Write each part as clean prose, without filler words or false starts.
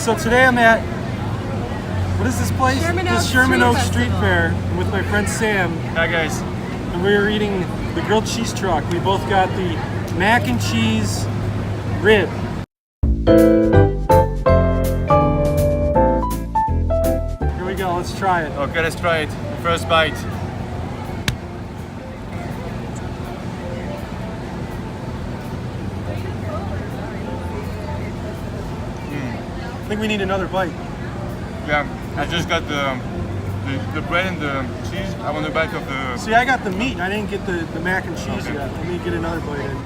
So today I'm at, what is this place? Sherman Oaks The Street Street Fair with my friend Sam. Hi guys. And we were eating the grilled cheese truck. We both got the mac and cheese rib. Here we go, let's try it. Okay, let's try it. First bite. I think we need another bite. Yeah, I just got the bread and the cheese. I want a bite of the. See, I got the meat. I didn't get the mac and cheese Okay. yet. Let me get another bite in.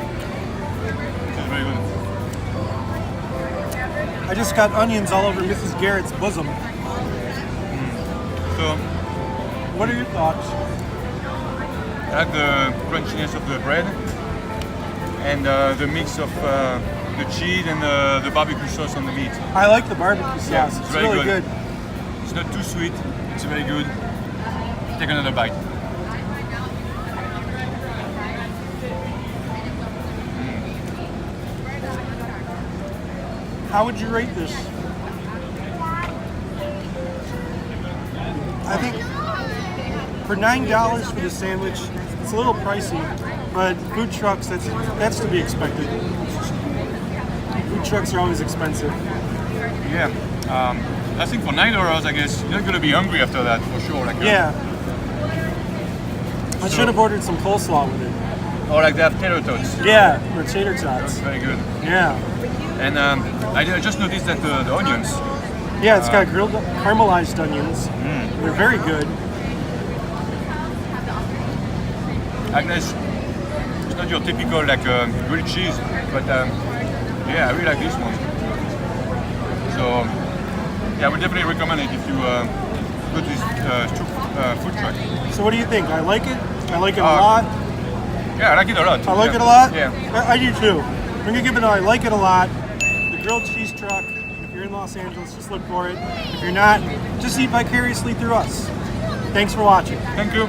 This is very good. I just got onions all over Mrs. Garrett's bosom. So What are your thoughts? I like the crunchiness of the bread and the mix of the cheese and the barbecue sauce on the meat. I like the barbecue sauce. Yeah, it's it's very really good. good. It's not too sweet. It's very good. Take another bite. How would you rate this? I think for $9 for the sandwich, it's a little pricey, but food trucks, that's to be expected. Food trucks are always expensive. Yeah. I think for $9, I guess you're not gonna be hungry after that for sure. Like Yeah. I So- should have ordered some coleslaw with it. Or like they have tater tots. Yeah, or tater That's tots. very good. Yeah. And I just noticed that the onions. Yeah, it's got grilled caramelized onions. They're very good. Agnes, it's not your typical like grilled cheese, but yeah, I really like this one. So yeah, I would definitely recommend it if you go to this food truck. So what do you think? I like it. I like it a Uh, lot. Yeah, I like it a lot. I like Yeah. it a lot. Yeah. I do too. I'm gonna give it a I like it a lot. The grilled cheese truck. If you're in Los Angeles, just look for it. If you're not, just eat vicariously through us. Thanks for watching. Thank you.